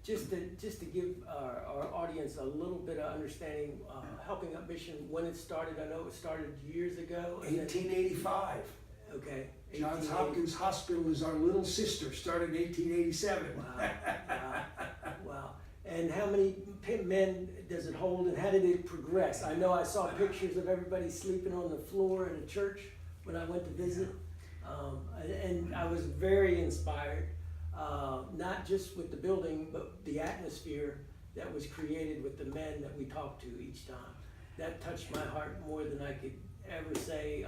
just to give our audience a little bit of understanding, Helping Up Mission, when it started. I know it started years ago. 1885. Okay. Johns Hopkins Hospital is our little sister, started in 1887. Wow, wow. And how many men does it hold, and how did it progress? I know I saw pictures of everybody sleeping on the floor in a church when I went to visit, and I was very inspired, not just with the building, but the atmosphere that was created with the men that we talked to each time. That touched my heart more than I could ever say.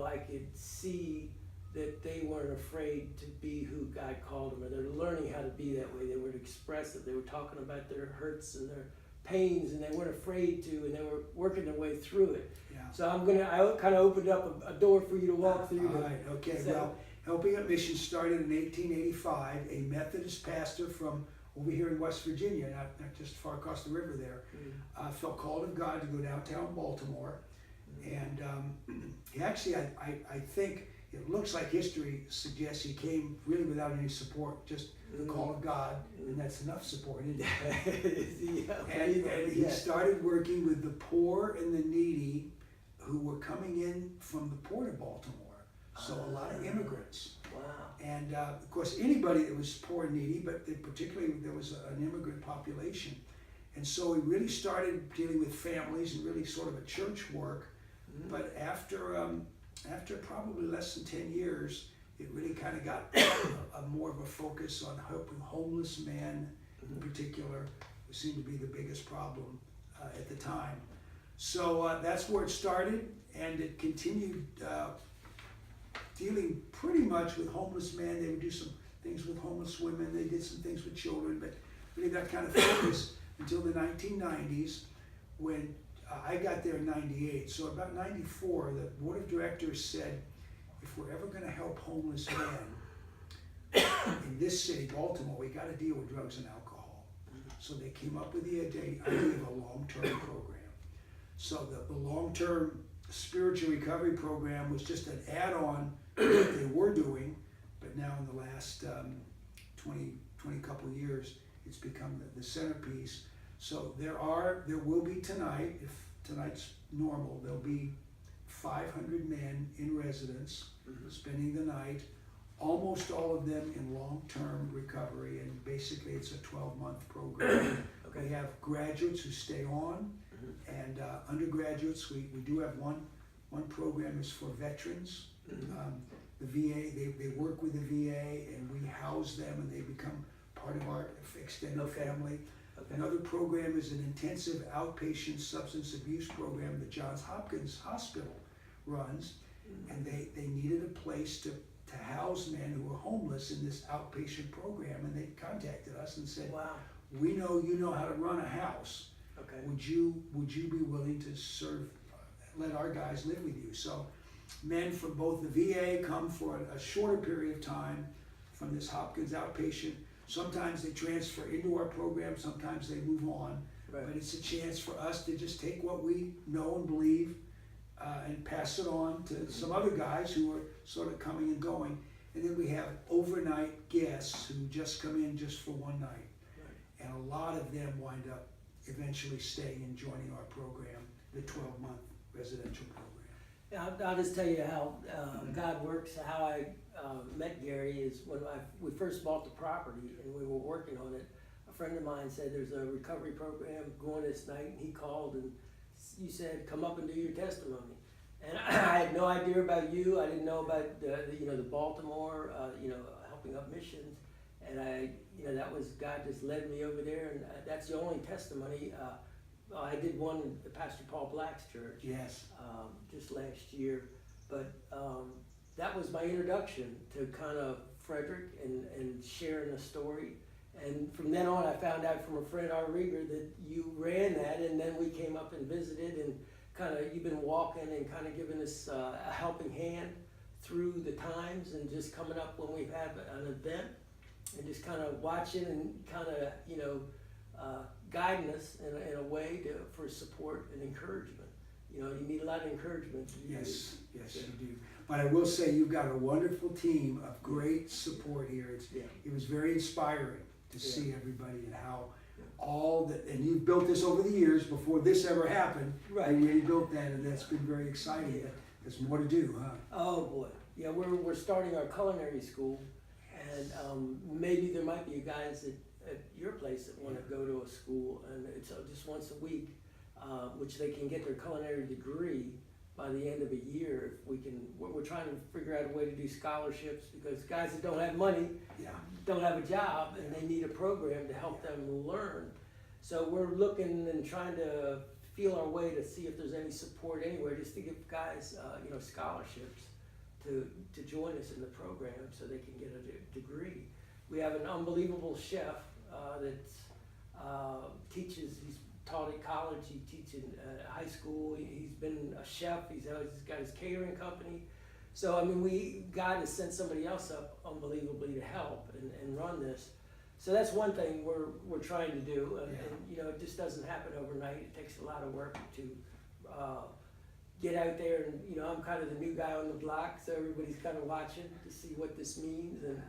I could see that they weren't afraid to be who God called them, or they're learning how to be that way. They were expressive. They were talking about their hurts and their pains, and they weren't afraid to, and they were working their way through it. Yeah. So I kind of opened up a door for you to walk through. All right, okay. So, well, Helping Up Mission started in 1885. A Methodist pastor from over here in West Virginia, not just far across the river there, felt called of God to go downtown Baltimore. And he actually, I think, it looks like history suggests he came really without any support, just the call of God, and that's enough support, isn't it? And he started working with the poor and the needy who were coming in from the port of Baltimore. So a lot of immigrants. Wow. And of course, anybody that was poor and needy, but particularly there was an immigrant population. And so he really started dealing with families and really sort of a church work. But after probably less than 10 years, it really kind of got more of a focus on helping homeless men in particular, who seemed to be the biggest problem at the time. So that's where it started, and it continued dealing pretty much with homeless men. They would do some things with homeless women. They did some things with children, but really that kind of focus until the 1990s, when I got there in 98. So about 94, the board of directors said, if we're ever going to help homeless men in this city, Baltimore, we got to deal with drugs and alcohol. So they came up with the idea of a long-term program. So the long-term spiritual recovery program was just an add-on to what they were doing, but now in the last 20 couple years, it's become the centerpiece. So there will be tonight, if tonight's normal, there'll be 500 men in residence spending the night, almost all of them in long-term recovery, and basically it's a 12-month program. Okay. We have graduates who stay on, and undergraduates, we do have one program is for veterans. The VA, they work with the VA, and we house them, and they become part of our extended family. Okay. Another program is an intensive outpatient substance abuse program that Johns Hopkins Hospital runs, and they needed a place to house men who were homeless in this outpatient program, and they contacted us and said, wow, we know you know how to run a house. Okay. Would you be willing to serve, let our guys live with you? So men from both the VA come for a shorter period of time from this Hopkins outpatient. Sometimes they transfer into our program, sometimes they move on. Right. But it's a chance for us to just take what we know and believe and pass it on to some other guys who are sort of coming and going. And then we have overnight guests who just come in just for one night. Right. And a lot of them wind up eventually staying and joining our program, the 12-month residential program. I'll just tell you how God works. How I met Gary is when we first bought the property and we were working on it. A friend of mine said there's a recovery program going this night, and he called and you said, come up and do your testimony. And I had no idea about you. I didn't know about the Baltimore Helping Up Missions, and that was God just led me over there, and that's the only testimony. I did one at Pastor Paul Black's church. Yes. Just last year, but that was my introduction to kind of Frederick and sharing the story. And from then on, I found out from a friend, R. Rieger, that you ran that, and then we came up and visited, and kind of you've been walking and kind of giving us a helping hand through the times, and just coming up when we've had an event, and just kind of watching and kind of guiding us in a way for support and encouragement. You need a lot of encouragement. Yes, you do. But I will say you've got a wonderful team of great support here. It was very inspiring to Yeah. see everybody and how all that, and you've built this over the years before this ever happened. Right. And you built that, and that's been very exciting. Yeah. There's more to do, huh? Oh boy, yeah, we're starting our culinary school, and maybe there might be guys at your place that want to go to a school, and it's just once a week, which they can get their culinary degree by the end of a year. If we can, we're trying to figure out a way to do scholarships, because guys that don't have money Yeah. don't have a job, and they need a program to help them learn. So we're looking and trying to feel our way to see if there's any support anywhere, just to give guys, scholarships to join us in the program so they can get a degree. We have an unbelievable chef that teaches. He's taught at college. He teaches in high school. He's been a chef. He's got his catering company. So I mean, God has sent somebody else up unbelievably to help and run this. So that's one thing we're trying to do, and it just doesn't happen overnight. It takes a lot of work to get out there, and I'm kind of the new guy on the block, so everybody's kind of watching to see what this means, and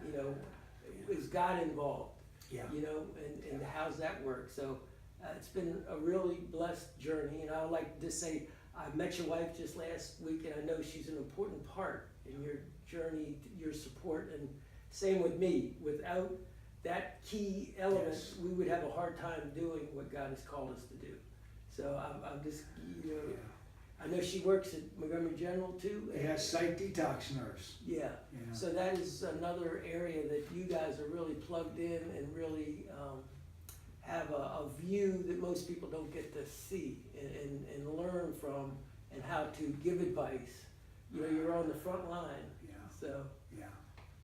is God involved? Yeah. And how's that work? So it's been a really blessed journey, and I would like to just say I met your wife just last week, and I know she's an important part in your journey, your support, and same with me. Without that key element, Yes. we would have a hard time doing what God has called us to do. So I'm just, I know she works at Montgomery General too. Yeah, site detox nurse. Yeah. Yeah. So that is another area that you guys are really plugged in and really have a view that most people don't get to see and learn from, and how to give advice. You're on the front line. Yeah. So